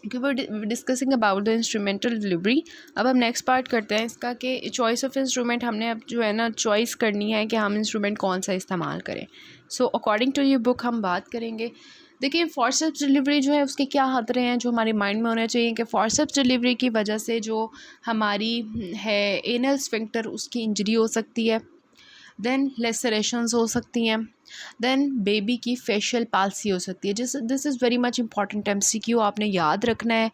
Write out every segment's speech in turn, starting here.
कि वो discussing about the instrumental delivery. अब हम नेक्स्ट पार्ट करते हैं इसका कि चॉइस ऑफ इंस्ट्रूमेंट, हमने अब जो है ना चॉइस करनी है कि हम इंस्ट्रूमेंट कौन सा इस्तेमाल करें। सो अकॉर्डिंग टू ये बुक हम बात करेंगे। देखिए फॉरसेप्स डिलीवरी जो है उसके क्या खतरे हैं जो हमारे माइंड में होने चाहिए कि फॉरसेप्स डिलीवरी की वजह से जो हमारी है एनल स्फिंक्टर उसकी इंजरी हो सकती है, देन लेसरेशंस हो सकती हैं, देन बेबी की फेशियल पाल्सी हो सकती है। This is very much important MCQ, आपने याद रखना है।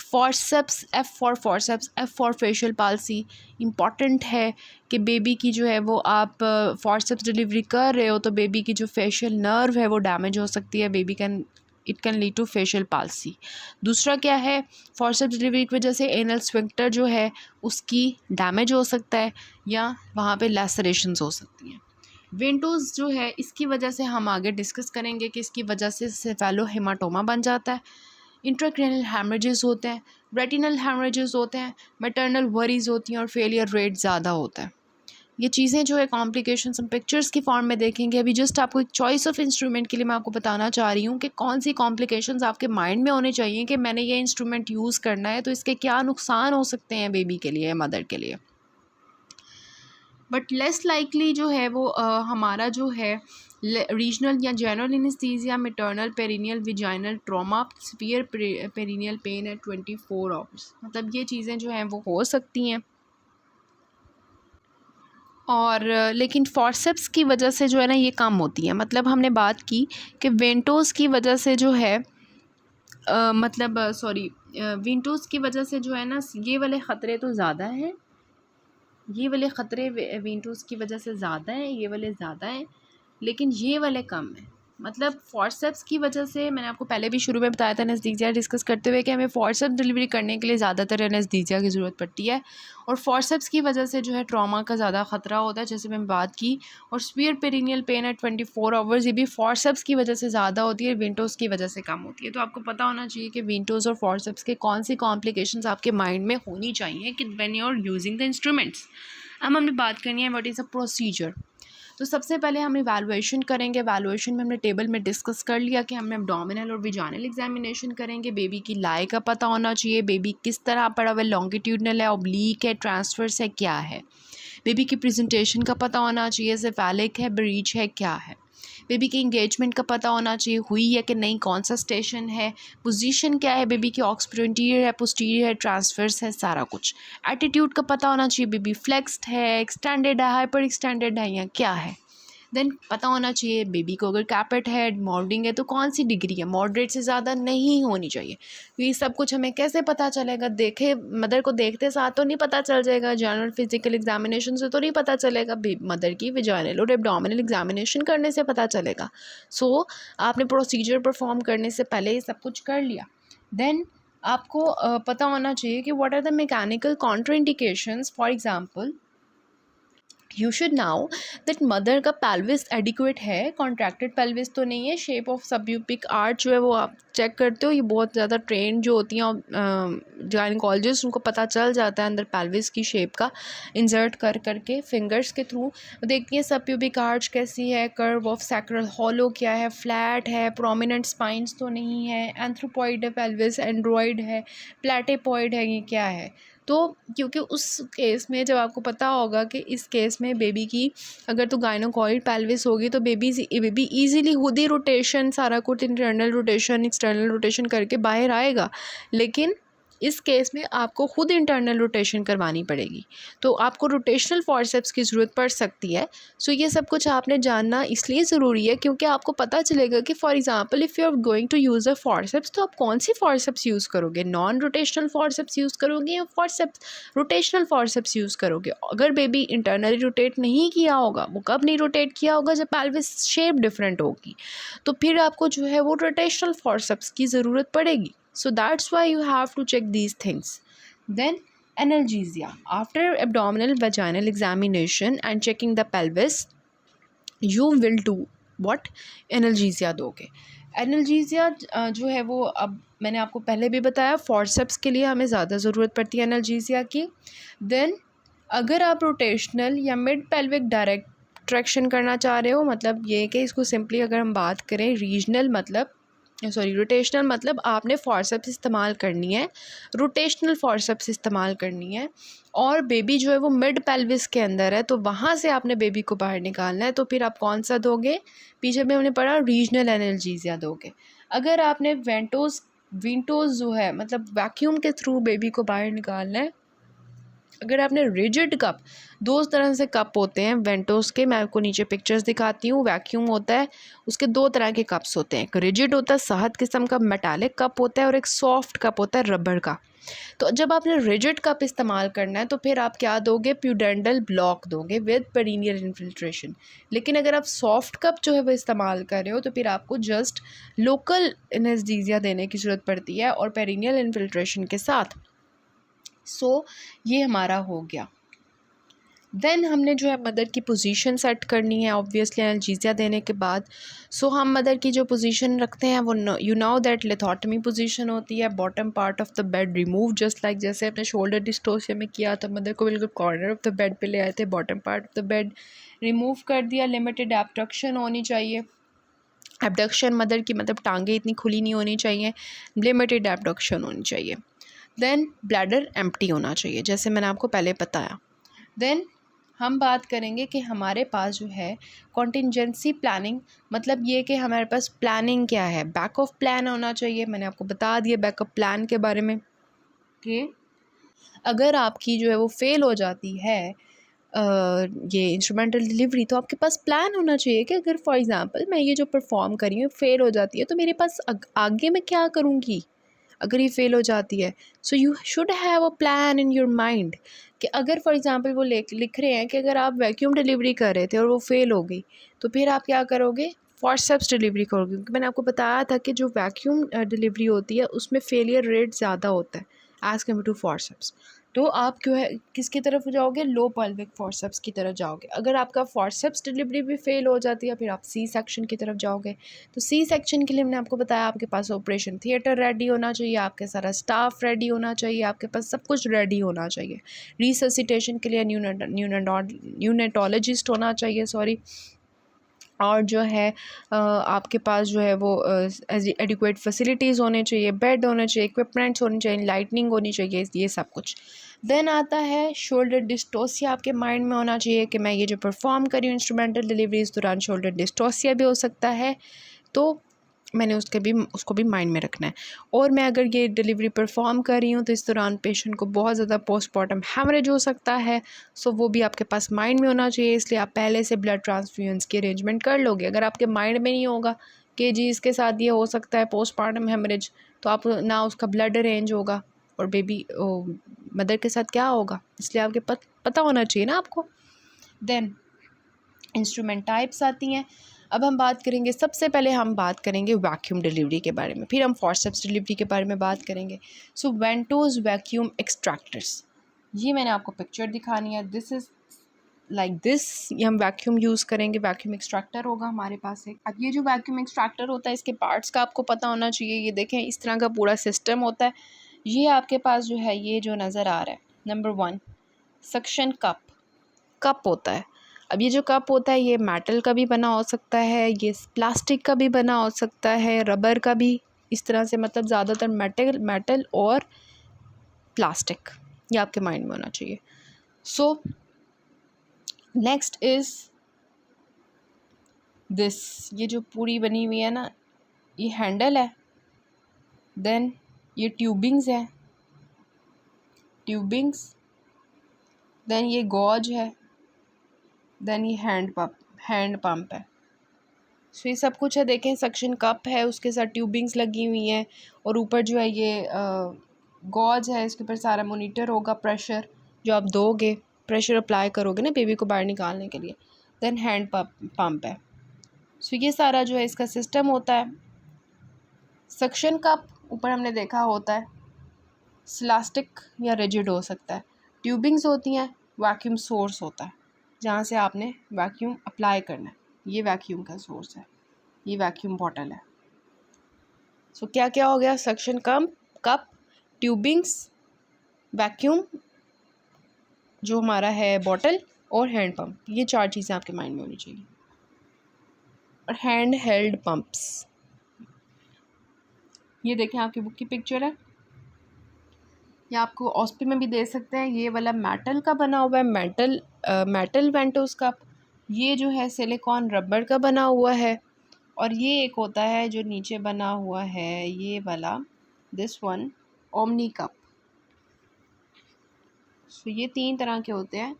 Forceps, F for forceps, F for facial palsy important है कि बेबी की जो है वो आप फॉरसेप्स डिलीवरी कर रहे हो तो बेबी की जो फेशियल नर्व है वो डैमेज हो सकती है, baby can it can lead to facial palsy. दूसरा क्या है, फॉरसेप्स डिलीवरी की वजह से एनल स्फिंक्टर जो है उसकी डैमेज हो सकता है या वहाँ पे लैसरेशंस हो सकती हैं। वेंटोज़ जो है इसकी वजह से हम आगे डिस्कस करेंगे कि इसकी वजह से सेफेलोहेमाटोमा बन जाता है, इंट्राक्रैनियल हैमरेजेस होते हैं, रेटिनल हैमरेजेस होते हैं, मैटरनल वरीज होती हैं और फेलियर रेट ज़्यादा होता है। ये चीज़ें जो है कॉम्प्लिकेशंस हम पिक्चर्स की फॉर्म में देखेंगे। अभी जस्ट आपको एक चॉइस ऑफ इंस्ट्रूमेंट के लिए मैं आपको बताना चाह रही हूँ कि कौन सी कॉम्प्लिकेशंस आपके माइंड में होने चाहिए कि मैंने ये इंस्ट्रूमेंट यूज़ करना है तो इसके क्या नुकसान हो सकते हैं बेबी के लिए, मदर के लिए। बट लेस लाइकली जो है वो हमारा जो है रीजनल या general anaesthesia, maternal perineal vaginal trauma, severe perineal pain है 24 आवर्स, मतलब ये चीज़ें जो हैं वो हो सकती हैं। और लेकिन फॉरसेप्स की वजह से जो है ना ये कम होती है। मतलब हमने बात की कि वेंटोज़ की वजह से जो है मतलब सॉरी विंटोज़ की वजह से जो है ना ये वाले ख़तरे तो ज़्यादा हैं, ये वाले ख़तरे विंटोज़ की वजह से ज़्यादा हैं, ये वाले ज़्यादा हैं, लेकिन ये वाले कम हैं। मतलब फॉरसेप्स की वजह से मैंने आपको पहले भी शुरू में बताया था एनेस्थीसिया डिस्कस करते हुए कि हमें फॉरसेप्स डिलीवरी करने के लिए ज़्यादातर एनेस्थीसिया की ज़रूरत पड़ती है, और फॉरसेप्स की वजह से जो है ट्रॉमा का ज़्यादा ख़तरा होता है, जैसे मैंने बात की। और सीवियर पेरिनियल पेन है 24 आवर्स, ये भी फॉरसेप्स की वजह से ज़्यादा होती है, विंटोज़ की वजह से कम होती है। तो आपको पता होना चाहिए कि विंटोज़ और फॉरसेप्स के कौन सी कॉम्प्लिकेशंस आपके माइंड में होनी चाहिए कि when you are using the instruments. अब हमने बात करनी है व्हाट इज़ अ प्रोसीजर। तो सबसे पहले हम इवैल्यूएशन करेंगे। इवैल्यूएशन में हमने टेबल में डिस्कस कर लिया कि हमने एब्डोमिनल और विजाइनल एग्जामिनेशन करेंगे। बेबी की लाई का पता होना चाहिए, बेबी किस तरह पड़ा हुआ है, लॉन्गिट्यूडनल है, ऑब्लीक है, ट्रांसवर्स है, क्या है। बेबी की प्रेजेंटेशन का पता होना चाहिए, सेफेलिक है, ब्रीच है, क्या है। बेबी की इंगेजमेंट का पता होना चाहिए, हुई है कि नहीं, कौन सा स्टेशन है, पोजीशन क्या है बेबी की, ऑक्सपोस्टीरियर है, पोस्टीरियर है, ट्रांसवर्स है, सारा कुछ। एटीट्यूड का पता होना चाहिए, बेबी फ्लेक्स्ड है, एक्सटेंडेड है, हाइपर एक्सटेंडेड है या क्या है। देन पता होना चाहिए बेबी को अगर कैपेट है, मॉडलिंग है तो कौन सी डिग्री है, मॉडरेट से ज़्यादा नहीं होनी चाहिए। तो ये सब कुछ हमें कैसे पता चलेगा, देखे मदर को देखते साथ तो नहीं पता चल जाएगा, जनरल फिजिकल एग्जामिनेशन से तो नहीं पता चलेगा, मदर की विजाइनल और एब्डोमिनल एग्जामिनेशन करने से पता चलेगा। सो आपने प्रोसीजर परफॉर्म करने से पहले ये सब कुछ कर लिया। देन आपको पता होना चाहिए कि what are the mechanical contraindications. For example you should know that mother का पेल्विस एडिक्वेट है, कॉन्ट्रैक्टेड पेल्विस तो नहीं है। शेप ऑफ सबयूपिक आर्च जो है वो आप चेक करते हो, ये बहुत ज़्यादा ट्रेंड जो होती हैं गायनेकोलॉजिस्ट उनको पता चल जाता है अंदर पेल्विस की शेप का, इंसर्ट कर करके फिंगर्स के थ्रू देखती हैं सबयूपिक आर्च कैसी है, कर्व ऑफ सैक्रल हॉलो क्या है, फ्लैट है, प्रोमिनेंट स्पाइंस तो नहीं है, एंथ्रोपॉइड है पेल्विस, एंड्रॉइड है, प्लेटेपॉइड है, ये क्या है। तो क्योंकि उस केस में जब आपको पता होगा कि इस केस में बेबी की अगर तो गायनोकॉइड पेल्विस होगी तो बेबी ईजीली खुद ही रोटेशन, सारा कुछ इंटरनल रोटेशन एक्सटर्नल रोटेशन करके बाहर आएगा, लेकिन इस केस में आपको खुद इंटरनल रोटेशन करवानी पड़ेगी, तो आपको रोटेशनल फॉरसेप्स की ज़रूरत पड़ सकती है। सो ये सब कुछ आपने जानना इसलिए ज़रूरी है क्योंकि आपको पता चलेगा कि for example if you are going to use a forceps तो आप कौन सी फॉरसेप्स यूज़ करोगे, नॉन रोटेशनल फॉरसेप्स यूज़ करोगे या फॉरसेप्स रोटेशनल फॉरसेप्स यूज़ करोगे। अगर बेबी इंटरनली रोटेट नहीं किया होगा, वो कब नहीं रोटेट किया होगा, जब पेल्विस शेप डिफरेंट होगी, तो फिर आपको जो है वो रोटेशनल फॉरसेप्स की ज़रूरत पड़ेगी। So that's why you have to check these things. Then analgesia. After abdominal vaginal examination and checking the pelvis, you will do what? Analgesia दोगे। एनाल्जीसिया जो है वो, अब मैंने आपको पहले भी बताया, फॉरसेप्स के लिए हमें ज़्यादा ज़रूरत पड़ती है एनाल्जीसिया की। देन अगर आप रोटेशनल या मिड पेल्विक डायरेक्ट ट्रैक्शन करना चाह रहे हो, मतलब ये कि इसको सिंपली अगर हम बात करें रीजनल, मतलब सॉरी रोटेशनल मतलब आपने फॉर्सेप्स इस्तेमाल करनी है, रोटेशनल फॉर्सेप्स इस्तेमाल करनी है, और बेबी जो है वो मिड पेल्विस के अंदर है, तो वहाँ से आपने बेबी को बाहर निकालना है। तो फिर आप कौन सा दोगे, पीछे में हमने पढ़ा रीजनल एनाल्जेसिया दोगे। अगर आपने विंटोस जो है मतलब वैक्यूम के थ्रू बेबी को बाहर निकालना है, अगर आपने रिजिड कप, दो तरह से कप होते हैं वेंटोस के, मैं आपको नीचे पिक्चर्स दिखाती हूँ। वैक्यूम होता है, उसके दो तरह के कप्स होते हैं, एक रिजिड होता है सहद किस्म का मेटालिक कप होता है, और एक सॉफ्ट कप होता है रबर का। तो जब आपने रिजिड कप इस्तेमाल करना है तो फिर आप क्या दोगे, प्यूडेंडल ब्लॉक दोगे विद पेरिनियल इन्फिल्ट्रेशन। लेकिन अगर आप सॉफ्ट कप जो है वो इस्तेमाल कर रहे हो तो फिर आपको जस्ट लोकल एनेस्थीसिया देने की ज़रूरत पड़ती है और पेरिनियल इन्फिल्ट्रेशन के साथ। सो ये हमारा हो गया। देन हमने जो है मदर की पोजीशन सेट करनी है ऑब्वियसली एनाल्जेसिया देने के बाद। सो हम मदर की जो पोजीशन रखते हैं वो यू नो दैट लिथोटमी पोजीशन होती है, bottom part of the bed remove, just like जैसे अपने शोल्डर डिस्टोसिया में किया था, मदर को बिल्कुल कॉर्नर ऑफ द बेड पे ले आए थे, bottom part of the bed remove कर दिया। लिमिटेड एब्डक्शन होनी चाहिए, एब्डक्शन मदर की मतलब टांगे इतनी खुली नहीं होनी चाहिए, लिमिटेड एब्डक्शन होनी चाहिए। देन ब्लैडर एम्प्टी होना चाहिए जैसे मैंने आपको पहले बताया। देन हम बात करेंगे कि हमारे पास जो है कॉन्टिजेंसी प्लानिंग, मतलब ये कि हमारे पास प्लानिंग क्या है, बैक ऑफ प्लान होना चाहिए। मैंने आपको बता दिया बैकअप प्लान के बारे में कि अगर आपकी जो है वो फेल हो जाती है ये इंस्ट्रूमेंटल डिलीवरी, तो आपके पास प्लान होना चाहिए कि अगर फॉर एग्ज़ाम्पल मैं ये जो परफॉर्म कर रही हूँ फेल हो जाती है तो मेरे पास आगे मैं क्या करूँगी अगर ये फेल हो जाती है। So you should have a plan in your mind कि अगर फॉर एग्ज़ाम्पल वो लिख रहे हैं कि अगर आप वैक्यूम डिलीवरी कर रहे थे और वो फेल हो गई तो फिर आप क्या करोगे, फॉर्सेप्स डिलीवरी करोगे। क्योंकि मैंने आपको बताया था कि जो वैक्यूम डिलीवरी होती है उसमें फेलियर रेट ज़्यादा होता है एज़ कम्पेयर टू फॉर्सेप्स। तो आप क्यों है किसकी तरफ जाओगे, लो पेल्विक फॉर्सेप्स की तरफ जाओगे। अगर आपका फॉर्सेप्स डिलीवरी भी फेल हो जाती है फिर आप सी सेक्शन की तरफ जाओगे। तो सी सेक्शन के लिए मैंने आपको बताया आपके पास ऑपरेशन थिएटर रेडी होना चाहिए, आपके सारा स्टाफ रेडी होना चाहिए, आपके पास सब कुछ रेडी होना चाहिए। रिससिटेशन के लिए न्यूनेटोलॉजिस्ट होना चाहिए, सॉरी, और जो है आपके पास जो है वो एडिक्वेट फैसिलिटीज़ होने चाहिए, बेड होने चाहिए, इक्विपमेंट्स होने चाहिए, लाइटनिंग होनी चाहिए, ये सब कुछ। देन आता है शोल्डर डिस्टोसिया, आपके माइंड में होना चाहिए कि मैं ये जो परफॉर्म करी हूँ इंस्ट्रूमेंटल डिलीवरी इस दौरान शोल्डर डिस्टोसिया भी हो सकता है, तो मैंने उसको भी माइंड में रखना है। और मैं अगर ये डिलीवरी परफॉर्म कर रही हूँ तो इस दौरान पेशेंट को बहुत ज़्यादा पोस्टमार्टम हैमरेज हो सकता है, सो वो भी आपके पास माइंड में होना चाहिए। इसलिए आप पहले से ब्लड ट्रांसफ्यूजन्स की अरेंजमेंट कर लोगे। अगर आपके माइंड में नहीं होगा कि जी इसके साथ ये हो सकता है पोस्टमार्टम हैमरेज, तो आप ना उसका ब्लड अरेंज होगा और बेबी मदर के साथ क्या होगा, इसलिए आपके पता होना चाहिए ना आपको। देन इंस्ट्रूमेंट टाइप्स आती हैं। अब हम बात करेंगे, सबसे पहले हम बात करेंगे वैक्यूम डिलीवरी के बारे में, फिर हम फॉर्सेप्स डिलीवरी के बारे में बात करेंगे। सो वेंटोस वैक्यूम एक्सट्रैक्टर्स, ये मैंने आपको पिक्चर दिखानी है। दिस इज़ लाइक दिस, ये हम वैक्यूम यूज़ करेंगे, वैक्यूम एक्सट्रैक्टर होगा हमारे पास एक। अब ये जो वैक्यूम एक्सट्रैक्टर होता है इसके पार्ट्स का आपको पता होना चाहिए। ये देखें इस तरह का पूरा सिस्टम होता है। ये आपके पास जो है ये जो नज़र आ रहा है, नंबर 1 सक्शन कप होता है। अब ये जो कप होता है ये मेटल का भी बना हो सकता है, ये प्लास्टिक का भी बना हो सकता है, रबर का भी, इस तरह से, मतलब ज़्यादातर मेटल और प्लास्टिक, ये आपके माइंड में होना चाहिए। सो नेक्स्ट इज़ दिस, ये जो पूरी बनी हुई है ना, ये हैंडल है। देन ये ट्यूबिंग्स है, देन ये गॉज है, देन ये हैंड पंप है। सो ये सब कुछ है। देखें सक्शन कप है, उसके साथ ट्यूबिंग्स लगी हुई हैं, और ऊपर जो है ये गॉज है, इसके ऊपर सारा मोनीटर होगा, प्रेशर जो आप दोगे, प्रेशर अप्लाई करोगे ना बेबी को बाहर निकालने के लिए। देन हैंड पंप है। सो ये सारा जो है इसका सिस्टम होता है। सक्शन कप ऊपर हमने देखा होता है स्लास्टिक या रिजिड हो सकता है, ट्यूबिंग्स होती हैं, वैक्यूम सोर्स होता है जहाँ से आपने वैक्यूम अप्लाई करना है, ये वैक्यूम का सोर्स है, ये वैक्यूम बॉटल है। सो क्या क्या हो गया, सक्शन कप, ट्यूबिंग्स, वैक्यूम जो हमारा है बॉटल, और हैंड पंप, ये 4 चीज़ें आपके माइंड में होनी चाहिए। और हैंड हेल्ड पंप्स, ये देखें आपकी बुक की पिक्चर है, या आपको ऑस्पी में भी दे सकते हैं। ये वाला मेटल का बना हुआ है, मेटल वेंटोस कप। ये जो है सिलिकॉन रबर का बना हुआ है। और ये एक होता है जो नीचे बना हुआ है, ये वाला, दिस वन, ओमनी कप। सो ये 3 तरह के होते हैं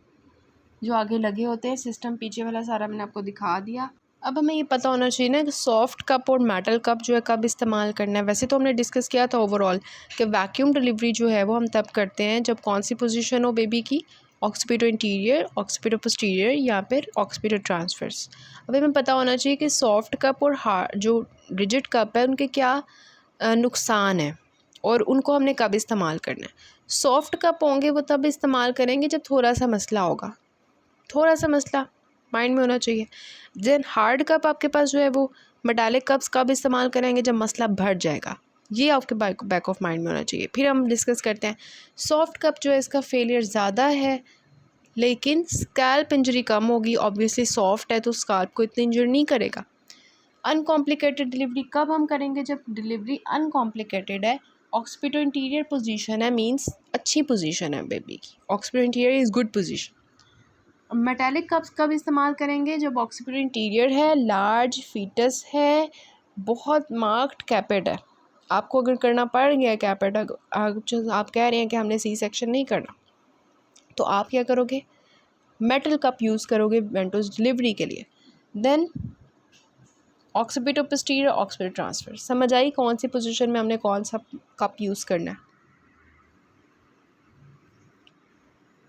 जो आगे लगे होते हैं। सिस्टम पीछे वाला सारा मैंने आपको दिखा दिया। अब हमें ये पता होना चाहिए ना कि सॉफ्ट कप और मेटल कप जो है कब इस्तेमाल करना है। वैसे तो हमने डिस्कस किया था ओवरऑल कि वैक्यूम डिलीवरी जो है वो हम तब करते हैं जब कौन सी पोजीशन हो बेबी की, ऑक्सीपिटो इंटीरियर, ऑक्सीपिटो पोस्टीरियर या फिर ऑक्सीपिटो ट्रांसफर्स। अब हमें पता होना चाहिए कि सॉफ्ट कप और हार्ड जो रिजिड कप है उनके क्या नुकसान है और उनको हमने कब इस्तेमाल करना है। सॉफ्ट कप होंगे वो तब इस्तेमाल करेंगे जब थोड़ा सा मसला होगा, थोड़ा सा मसला माइंड में होना चाहिए। देन हार्ड कप आपके पास जो है वो मेटालिक कप्स कब इस्तेमाल करेंगे, जब मसला बढ़ जाएगा। ये आपके बैक ऑफ माइंड में होना चाहिए। फिर हम डिस्कस करते हैं सॉफ्ट कप जो है इसका फेलियर ज़्यादा है लेकिन स्कैल्प इंजरी कम होगी। ऑब्वियसली सॉफ्ट है तो स्कैल्प को इतनी इंजरी नहीं करेगा। अनकॉम्प्लिकेटेड डिलीवरी कब हम करेंगे, जब डिलीवरी अनकॉम्प्लिकेटेड है, ऑक्सीपिटो इंटीरियर पोजीशन है, मींस अच्छी पोजीशन है बेबी की, occipito interior is good position. Metallic cups कब इस्तेमाल करेंगे, जब ऑक्सीपिटो इंटीरियर है, लार्ज फीटस है, बहुत मार्क्ड कैपेट है। आपको अगर करना पड़ गया कैपेट, आप कह रहे हैं कि हमने सी सेक्शन नहीं करना, तो आप क्या करोगे, मेटल कप यूज़ करोगे वेंटोस डिलीवरी के लिए। Then occipito posterior, occipito transfer. समझ आई कौन सी पोजीशन में हमने कौन सा कप यूज़ करना है।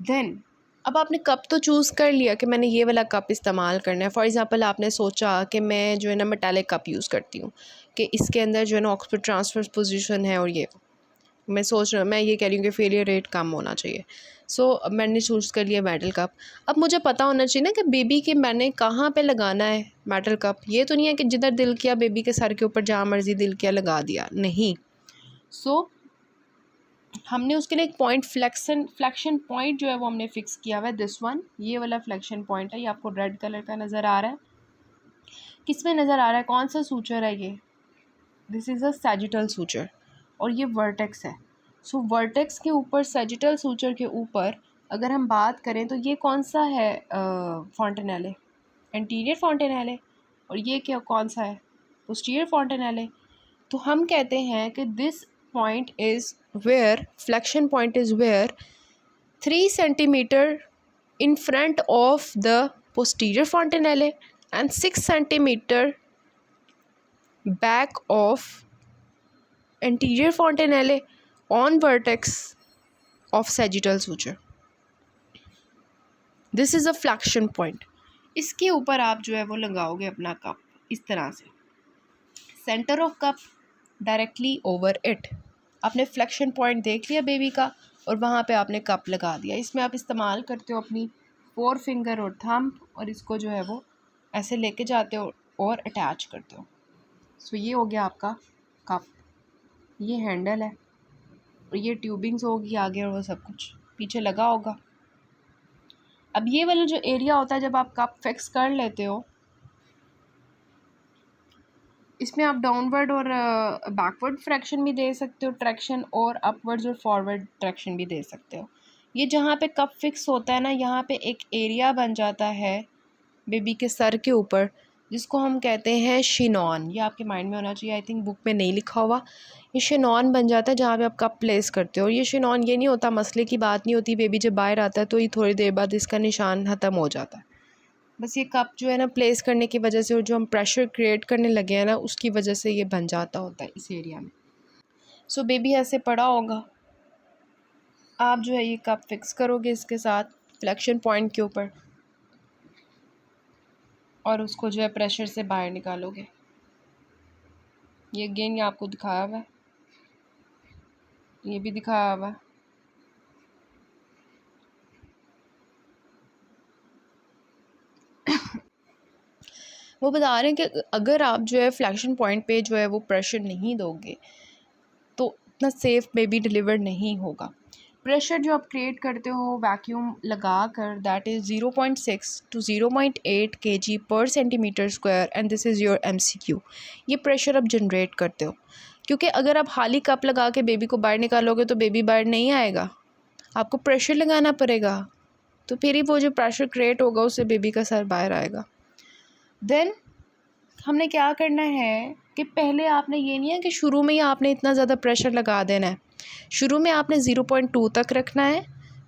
देन अब आपने कप तो चूज़ कर लिया कि मैंने ये वाला कप इस्तेमाल करना है। फॉर एग्ज़ाम्पल आपने सोचा कि मैं जो है ना मेटालिक कप यूज़ करती हूँ कि इसके अंदर जो है ना ऑक्सीपिटो ट्रांसफर पोजीशन है और ये मैं सोच रहा हूँ, मैं ये कह रही हूँ कि फेलियर रेट कम होना चाहिए। सो मैंने चूज़ कर लिया मेटल कप। अब मुझे पता होना चाहिए ना कि बेबी के मैंने कहाँ पे लगाना है मेटल कप। ये तो नहीं है कि जिधर दिल किया बेबी के सर के ऊपर जहाँ मर्ज़ी दिल किया लगा दिया, नहीं। सो हमने उसके लिए एक पॉइंट फ्लेक्शन पॉइंट जो है वो हमने फ़िक्स किया हुआ है, दिस वन, ये वाला फ्लेक्शन पॉइंट है। ये आपको रेड कलर का नज़र आ रहा है। किस में नज़र आ रहा है, कौन सा सूचर है ये, this is a sagittal suture और ये वर्टेक्स है। सो वर्टेक्स के ऊपर, सैजिटल सूचर के ऊपर अगर हम बात करें तो ये कौन सा है, फॉन्टेनेले, एंटीरियर फॉन्टेनेले। और ये क्या कौन सा है, पोस्टीरियर फॉन्टेनेले। तो हम कहते हैं कि this point is where, flexion point is where 3 centimetre in front of the posterior fontanelle and 6 centimeter back of anterior fontanelle on vertex of sagittal suture. This is a flexion point. इसके ऊपर आप जो है वो लगाओगे अपना cup इस तरह से, centre of cup directly over it. आपने फ्लेक्शन पॉइंट देख लिया बेबी का और वहाँ पे आपने कप लगा दिया। इसमें आप इस्तेमाल करते हो अपनी 4 फिंगर और थंब, और इसको जो है वो ऐसे लेके जाते हो और अटैच करते हो। सो ये हो गया आपका कप, ये हैंडल है और ये ट्यूबिंग्स होगी आगे और वो सब कुछ पीछे लगा होगा। अब ये वाला जो एरिया होता है जब आप कप फिक्स कर लेते हो, इसमें आप डाउनवर्ड और बैकवर्ड फ्रैक्शन भी दे सकते हो ट्रैक्शन, और अपवर्ड्स और फॉरवर्ड ट्रैक्शन भी दे सकते हो। ये जहाँ पे कप फिक्स होता है ना, यहाँ पे एक एरिया बन जाता है बेबी के सर के ऊपर जिसको हम कहते हैं शिनॉन। ये आपके माइंड में होना चाहिए, आई थिंक बुक में नहीं लिखा हुआ। ये शिनॉन बन जाता है जहाँ पे आप कप प्लेस करते हो। और ये शिनॉन ये नहीं होता, मसले की बात नहीं होती, बेबी जब बाहर आता है तो ये थोड़ी देर बाद इसका निशान ख़त्म हो जाता है। बस ये कप जो है ना प्लेस करने की वजह से और जो हम प्रेशर क्रिएट करने लगे हैं ना उसकी वजह से ये बन जाता होता है इस एरिया में। सो बेबी ऐसे पड़ा होगा, आप जो है ये कप फिक्स करोगे इसके साथ फ्लेक्शन पॉइंट के ऊपर और उसको जो है प्रेशर से बाहर निकालोगे। ये अगेन ये आपको दिखाया हुआ है, ये भी दिखाया हुआ है। वो बता रहे हैं कि अगर आप जो है फ्लैक्शन पॉइंट पे जो है वो प्रेशर नहीं दोगे तो इतना सेफ़ बेबी डिलीवर नहीं होगा। प्रेशर जो आप क्रिएट करते हो वैक्यूम लगा कर, दैट इज़ 0.6 to 0.8 kg पर centimetre square and this is your MCQ। ये प्रेशर आप जनरेट करते हो। क्योंकि अगर आप खाली कप लगा के बेबी को बाहर निकालोगे तो बेबी बाहर नहीं आएगा, आपको प्रेशर लगाना पड़ेगा, तो फिर ही वो जो प्रेशर क्रिएट होगा उससे बेबी का सर बाहर आएगा। देन हमने क्या करना है कि पहले आपने ये नहीं है कि शुरू में ही आपने इतना ज़्यादा प्रेशर लगा देना है। शुरू में आपने 0.2 तक रखना है,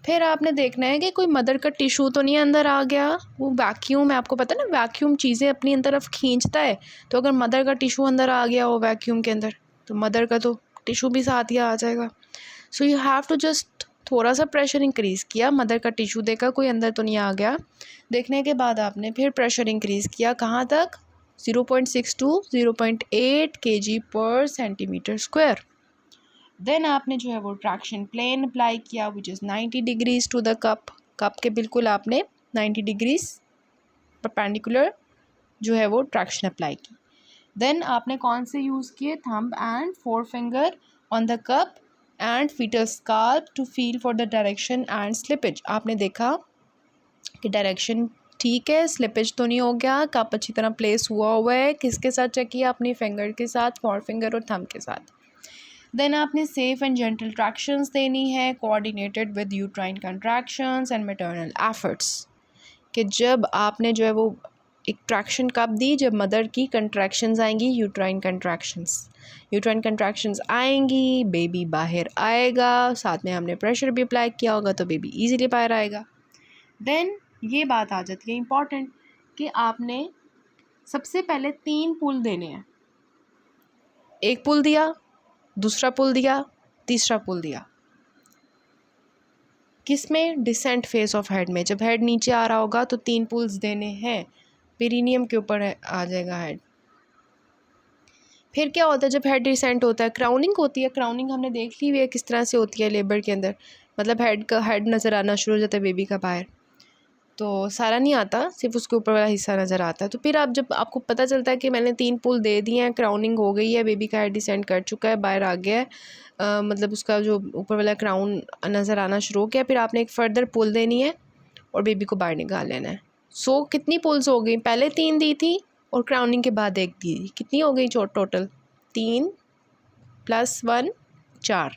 फिर आपने देखना है कि कोई मदर का टिश्यू तो नहीं अंदर आ गया। वो वैक्यूम है, आपको पता है ना, वैक्यूम चीज़ें अपनी तरफ खींचता है, तो अगर मदर का टिश्यू अंदर आ गया वो वैक्यूम के अंदर, तो मदर का तो टिश्यू भी साथ ही आ जाएगा। So you have to just थोड़ा सा प्रेशर इंक्रीज़ किया, मदर का टिश्यू देखा कोई अंदर तो नहीं आ गया, देखने के बाद आपने फिर प्रेशर इंक्रीज़ किया, कहाँ तक, 0.6 to 0.8 kg पर सेंटीमीटर स्क्वायर। देन आपने जो है वो ट्रैक्शन प्लेन अप्लाई किया which is 90 degrees to the cup के बिल्कुल आपने 90 डिग्रीज़ परपेंडिकुलर जो है वो ट्रैक्शन अप्लाई की। देन आपने कौन से यूज़ किए, thumb and four finger on the cup and fetal scalp to feel for the direction and slippage. आपने देखा कि डायरेक्शन ठीक है, स्लिपेज तो नहीं हो गया, कप अच्छी तरह प्लेस हुआ है, किसके साथ चेक किया, अपनी फिंगर के साथ, फोर फिंगर और थंब के साथ। देन आपने सेफ एंड जेंटल ट्रैक्शंस देनी है coordinated with uterine contractions and maternal efforts, कि जब आपने जो है वो एक ट्रैक्शन कब दी, जब मदर की कंट्रैक्शंस आएंगी, यूट्राइन कंट्रैक्शंस आएंगी, बेबी बाहर आएगा, साथ में हमने प्रेशर भी अप्लाई किया होगा तो बेबी ईजिली बाहर आएगा। देन ये बात आ जाती है इम्पॉर्टेंट कि आपने सबसे पहले 3 पुल देने हैं, एक पुल दिया, दूसरा पुल दिया, तीसरा पुल दिया, किस में, डिसेंट फेस ऑफ हेड में, जब हेड नीचे आ रहा होगा तो 3 पुल्स देने हैं, पेरिनियम के ऊपर आ जाएगा हेड। फिर क्या होता है जब हेड डिसेंट होता है, क्राउनिंग होती है। क्राउनिंग हमने देख ली हुई है किस तरह से होती है लेबर के अंदर, मतलब हेड नज़र आना शुरू हो जाता है बेबी का बाहर, तो सारा नहीं आता, सिर्फ उसके ऊपर वाला हिस्सा नज़र आता है। तो फिर आप जब आपको पता चलता है कि मैंने 3 पुल दे दिए हैं, क्राउनिंग हो गई है, बेबी का हेड डिसेंड कर चुका है, बाहर आ गया है, मतलब उसका जो ऊपर वाला क्राउन नज़र आना शुरू हो गया, फिर आपने एक फर्दर पुल देनी है और बेबी को बाहर निकाल लेना है। सो कितनी पुल्स हो गई, पहले 3 दी थी और क्राउनिंग के बाद 1 दी थी, कितनी हो गई टोटल, 3 + 1 4।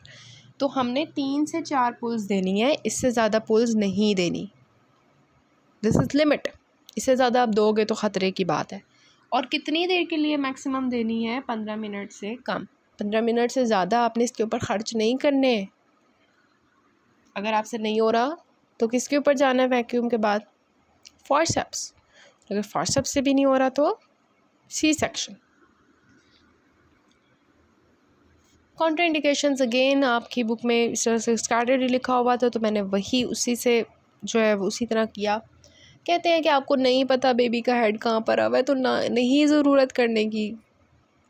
तो हमने 3 से 4 पुल्स देनी है, इससे ज़्यादा पुल्स नहीं देनी, दिस इज़ लिमिट। इससे ज़्यादा आप दोगे तो ख़तरे की बात है। और कितनी देर के लिए मैक्सिमम देनी है, 15 मिनट से कम, 15 मिनट से ज़्यादा आपने इसके ऊपर ख़र्च नहीं करने। अगर आपसे नहीं हो रहा तो किसके ऊपर जाना है वैक्यूम के बाद, फॉरसेप्स। अगर फॉरसेप्स से भी नहीं हो रहा तो सी सेक्शन। कॉन्ट्राइंडिकेशंस अगेन आपकी बुक में इस तरह से स्टार्टेड लिखा हुआ था, तो मैंने वही उसी से जो है वो उसी तरह किया। कहते हैं कि आपको नहीं पता बेबी का हेड कहाँ पर आ हुआ है तो नहीं ज़रूरत करने की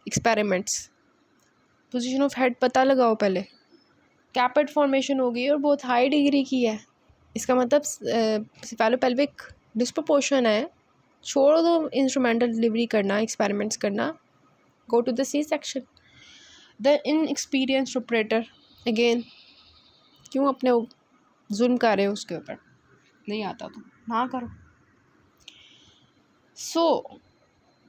एक्सपेरिमेंट्स, पोजीशन ऑफ हेड पता लगाओ पहले। कैपेट फॉर्मेशन हो गई और बहुत हाई डिग्री की है, इसका मतलब सेफेलोपेल्विक डिस्प्रोपोर्शन है, छोड़ दो इंस्ट्रूमेंटल डिलीवरी करना, एक्सपेरिमेंट्स करना, go to the C section. The inexperienced operator, again क्यों अपने जुल्म कर रहे हो उसके ऊपर, नहीं आता तो ना करो।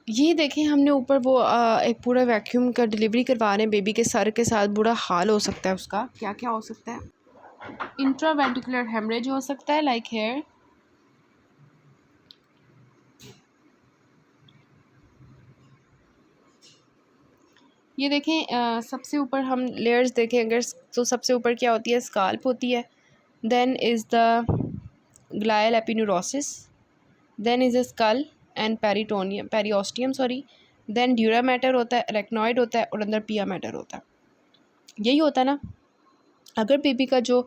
ये देखें हमने ऊपर वो एक पूरा वैक्यूम का डिलीवरी करवा रहे हैं बेबी के सर के साथ, बुरा हाल हो सकता है उसका। क्या क्या हो सकता है, इंट्रावेंट्रिकुलर हेमरेज हो सकता है लाइक हेयर, ये देखें सबसे ऊपर हम लेयर्स देखें अगर तो सबसे ऊपर क्या होती है, स्काल्प होती है, then is the galeal aponeurosis, then is a skull and periosteum then dura mater होता है, एरेक्नॉइड होता है और अंदर पिया मैटर होता है। यही होता है ना, अगर बेबी का जो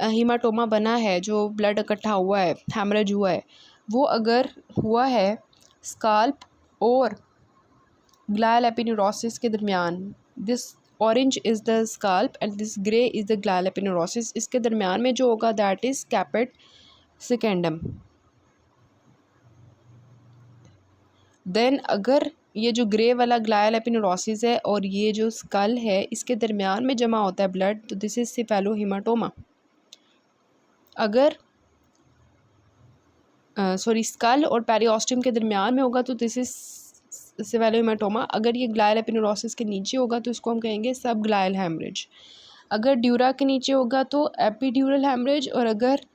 हीमाटोमा बना है, जो ब्लड इकट्ठा हुआ है, हैमरेज हुआ है, वो अगर हुआ है स्काल्प और ग्लायल एपिन्यूरोसिस के दरमियान, this orange is the scalp and this grey is the galeal aponeurosis, इसके दरमियान में जो होगा that is caput succedaneum. Then अगर ये जो ग्रे वाला ग्लायल एपिन्यूरोसिस है और ये जो स्कल है इसके दरमियान में जमा होता है ब्लड, तो दिस इज सेफेलोहीमाटोमा। अगर स्कल और पेरिओस्टियम के दरमियान में होगा तो दिस इज सेफेलोहेमाटोमा, अगर ये ग्लायल एपिन्यूरोसिस के नीचे होगा तो इसको हम कहेंगे सब ग्लायल हैमरेज। अगर ड्यूरा के नीचे होगा तो एपीड्यूरल हैमरेज, और अगर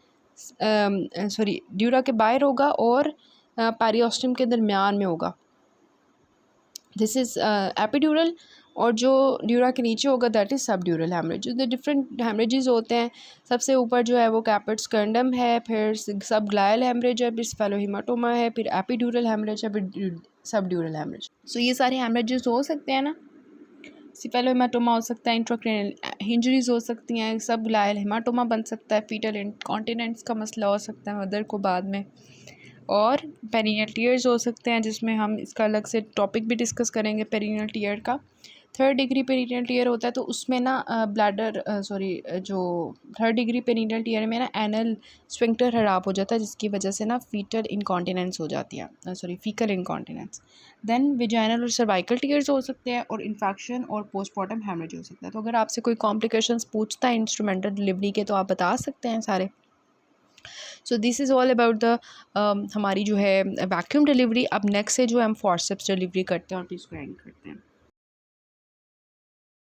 ड्यूरा के बाहर होगा और पेरियोस्टम के दरमियान में होगा, दिस इज़ एपीड्यूरल। और जो ड्यूरा के नीचे होगा दैट इज़ सब ड्यूरल हैमरेज। जो डिफरेंट हैमरेजेस होते हैं, सबसे ऊपर जो है वो कैपेट स्कर्नडम है, फिर सब ग्लायल हैमरेज है, फिर सेफेलोहेमाटोमा है, फिर एपीड्यूरल हैमरेज है, फिर सब ड्यूरल हैमरेज। सो ये सारे हैमरेजेस हो सकते हैं ना। सेफेलोहेमाटोमा हो सकता है, इंट्राक्रैनियल इंजरीज हो सकती हैं, सब ग्लायल हेमाटोमा बन सकता है, फीटल इनकॉन्टिनेंस का मसला हो सकता है मदर को बाद में, और पेरिनियल टीयर्स हो सकते हैं, जिसमें हम इसका अलग से टॉपिक भी डिस्कस करेंगे पेरिनियल टीयर का। थर्ड डिग्री पेरिनियल टीयर होता है तो उसमें ना जो थर्ड डिग्री पेरिनियल टीयर में ना एनल स्फिंक्टर खराब हो जाता है, जिसकी वजह से ना फीटल इनकॉन्टिनेंस हो जाती है, फीकल इनकॉन्टिनेंस। देन विजाइनल और सर्वाइकल टीयर्स हो सकते हैं, और इन्फेक्शन और पोस्टमार्टम हेमरेज हो सकता है। तो अगर आपसे कोई कॉम्प्लिकेशंस पूछता है इंस्ट्रूमेंटल डिलीवरी के तो आप बता सकते हैं सारे। So this is all about the हमारी जो है वैक्यूम डिलीवरी। अब नेक्स्ट से जो है हम फॉरसेप्स डिलीवरी करते हैं और प्रिस्क्राइब करते हैं।